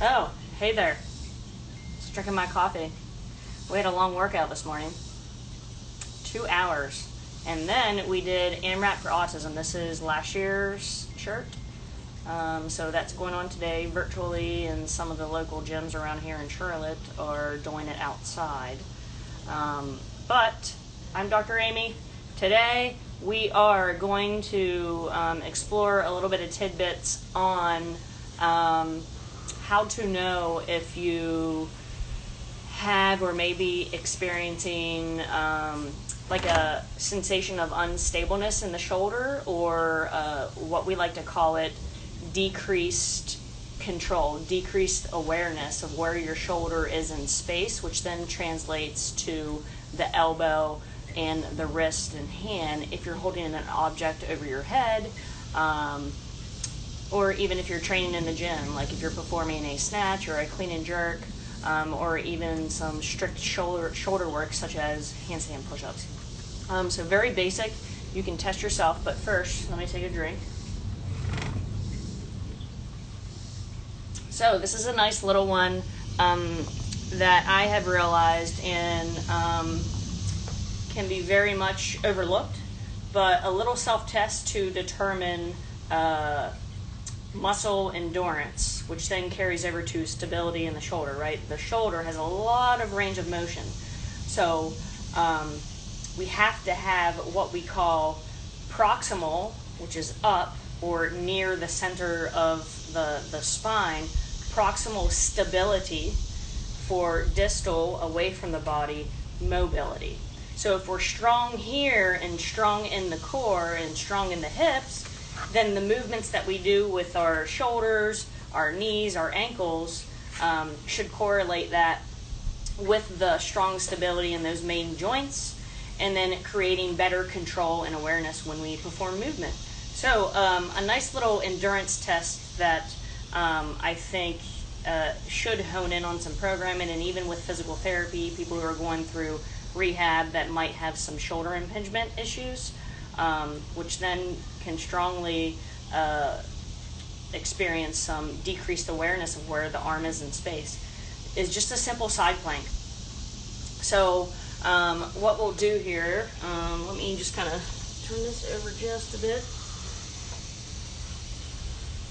Oh, hey there. Just drinking my coffee. We had a long workout this morning. 2 hours. And then we did AMRAP for Autism. This is last year's shirt. So that's going on today virtually, and some of the local gyms around here in Charlotte are doing it outside. But I'm Dr. Amy. Today we are going to explore a little bit of tidbits on how to know if you have or may be experiencing like a sensation of unstableness in the shoulder, or what we like to call it decreased control, decreased awareness of where your shoulder is in space, which then translates to the elbow and the wrist and hand if you're holding an object over your head, or even if you're training in the gym, like if you're performing a snatch or a clean and jerk, or even some strict shoulder work such as handstand push-ups. So very basic. You can test yourself, but first let me take a drink. So this is a nice little one that I have realized and can be very much overlooked, but a little self-test to determine muscle endurance, which then carries over to stability in the shoulder, right? The shoulder has a lot of range of motion. So we have to have what we call proximal, which is up or near the center of the spine, proximal stability for distal, away from the body, mobility. So if we're strong here and strong in the core and strong in the hips, then the movements that we do with our shoulders, our knees, our ankles should correlate that with the strong stability in those main joints, and then creating better control and awareness when we perform movement. So a nice little endurance test that I think should hone in on some programming, and even with physical therapy, people who are going through rehab that might have some shoulder impingement issues, which then can strongly experience some decreased awareness of where the arm is in space, is just a simple side plank. So what we'll do here, let me just kind of turn this over just a bit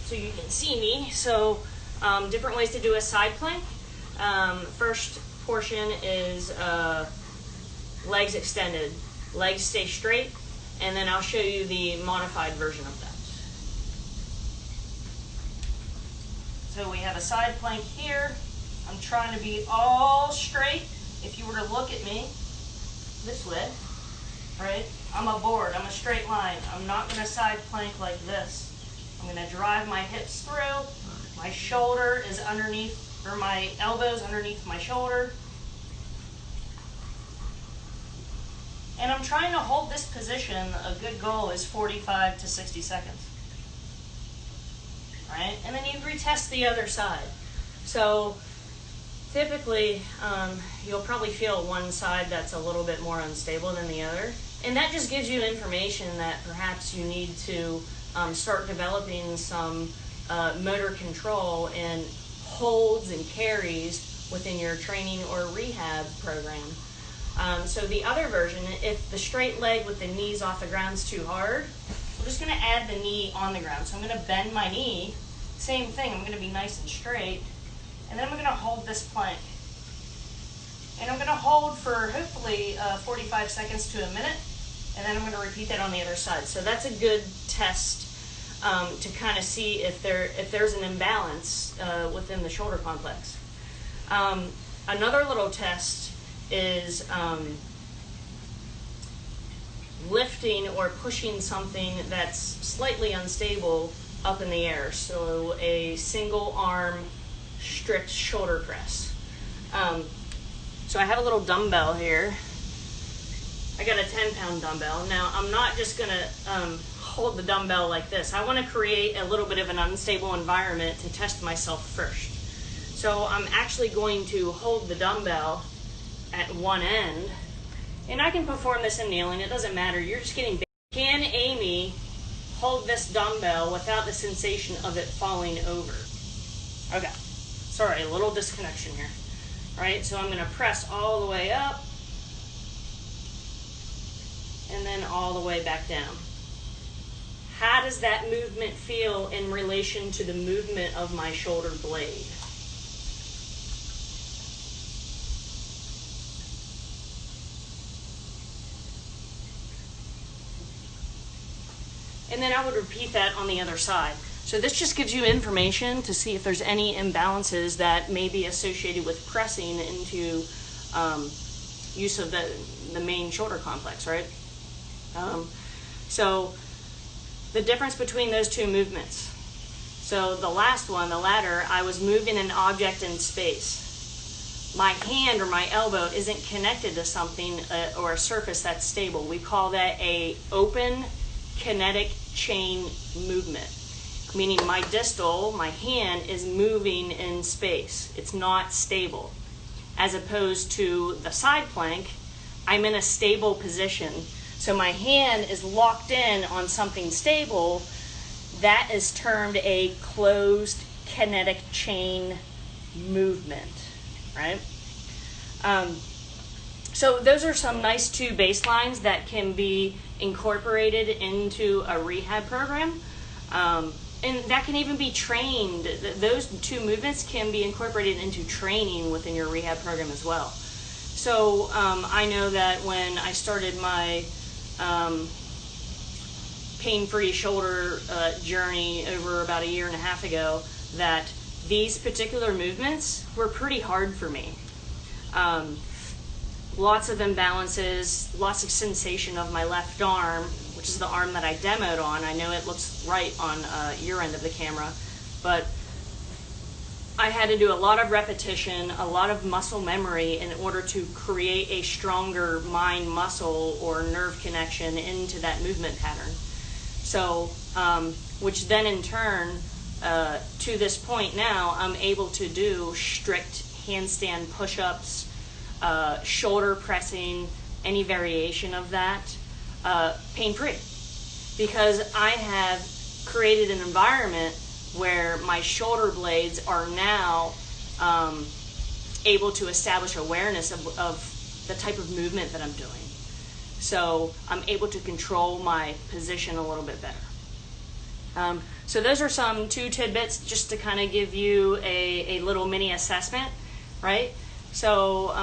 so you can see me. So different ways to do a side plank. First portion is legs extended, legs stay straight, and then I'll show you the modified version of that. So we have a side plank here. I'm trying to be all straight. If you were to look at me this way, right? I'm a board, I'm a straight line. I'm not gonna side plank like this. I'm gonna drive my hips through. My shoulder is underneath, or my elbow's underneath my shoulder. And I'm trying to hold this position. A good goal is 45 to 60 seconds. Right? And then you retest the other side. So typically, you'll probably feel one side that's a little bit more unstable than the other. And that just gives you information that perhaps you need to start developing some motor control and holds and carries within your training or rehab program. So the other version, if the straight leg with the knees off the ground is too hard, we're just going to add the knee on the ground. So I'm going to bend my knee, same thing, I'm going to be nice and straight, and then I'm going to hold this plank. And I'm going to hold for hopefully 45 seconds to a minute, and then I'm going to repeat that on the other side. So that's a good test to kind of see if there's an imbalance within the shoulder complex. Another little test is lifting or pushing something that's slightly unstable up in the air. So a single arm strict shoulder press. So I have a little dumbbell here. I got a 10-pound dumbbell. Now I'm not just gonna hold the dumbbell like this. I want to create a little bit of an unstable environment to test myself first. So I'm actually going to hold the dumbbell at one end, and I can perform this in kneeling, it doesn't matter, you're just getting big. Can Amy hold this dumbbell without the sensation of it falling over? Okay, Sorry, a little disconnection here. Right, so I'm going to press all the way up and then all the way back down. How does that movement feel in relation to the movement of my shoulder blade? And then I would repeat that on the other side. So this just gives you information to see if there's any imbalances that may be associated with pressing into use of the main shoulder complex, right? So the difference between those two movements. So the last one, the latter, I was moving an object in space. My hand or my elbow isn't connected to something or a surface that's stable. We call that a open kinetic chain movement, meaning my distal, my hand, is moving in space. It's not stable. As opposed to the side plank, I'm in a stable position. So my hand is locked in on something stable. That is termed a closed kinetic chain movement, right? So those are some nice two baselines that can be incorporated into a rehab program. And that can even be trained. Those two movements can be incorporated into training within your rehab program as well. So I know that when I started my pain-free shoulder journey over about 1.5 years ago, that these particular movements were pretty hard for me. Lots of imbalances, lots of sensation of my left arm, which is the arm that I demoed on. I know it looks right on your end of the camera, but I had to do a lot of repetition, a lot of muscle memory in order to create a stronger mind muscle or nerve connection into that movement pattern. So, which then in turn, to this point now, I'm able to do strict handstand push-ups, shoulder pressing, any variation of that, pain-free, because I have created an environment where my shoulder blades are now able to establish awareness of the type of movement that I'm doing. So I'm able to control my position a little bit better. So those are some two tidbits just to kind of give you a little mini assessment, right? So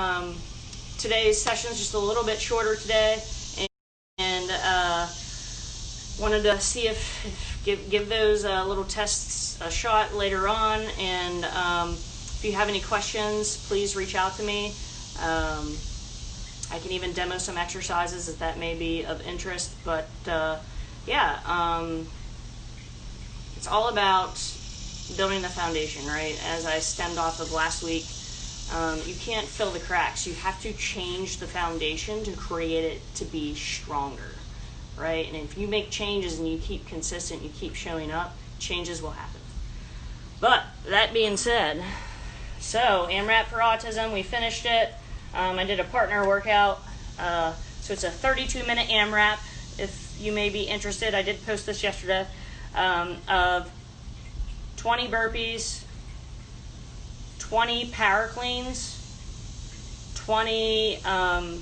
today's session is just a little bit shorter today, and wanted to see if give those little tests a shot later on. And if you have any questions, please reach out to me. I can even demo some exercises if that may be of interest. But yeah, it's all about building the foundation, right? As I stemmed off of last week, you can't fill the cracks. You have to change the foundation to create it to be stronger, right? And if you make changes and you keep consistent, you keep showing up, changes will happen. But that being said, so AMRAP for autism, we finished it. I did a partner workout. So it's a 32-minute AMRAP. If you may be interested, I did post this yesterday, of 20 burpees, 20 power cleans, 20 ab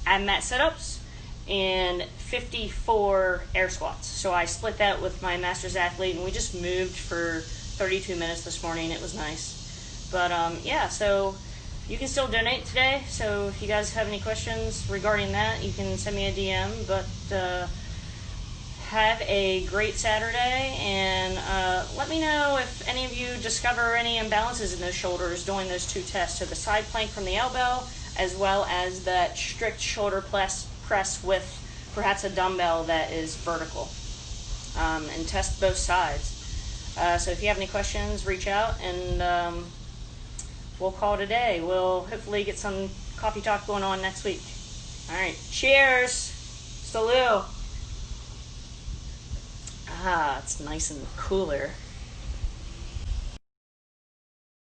mat sit-ups, and 54 air squats. So I split that with my master's athlete, and we just moved for 32 minutes this morning. It was nice. But yeah, so you can still donate today. So if you guys have any questions regarding that, you can send me a DM. But have a great Saturday, and let me know if any of you discover any imbalances in those shoulders doing those two tests. So the side plank from the elbow, as well as that strict shoulder press with perhaps a dumbbell that is vertical, and test both sides. So if you have any questions, reach out, and we'll call it a day. We'll hopefully get some coffee talk going on next week. All right, cheers. Salut. Ah, it's nice and cooler.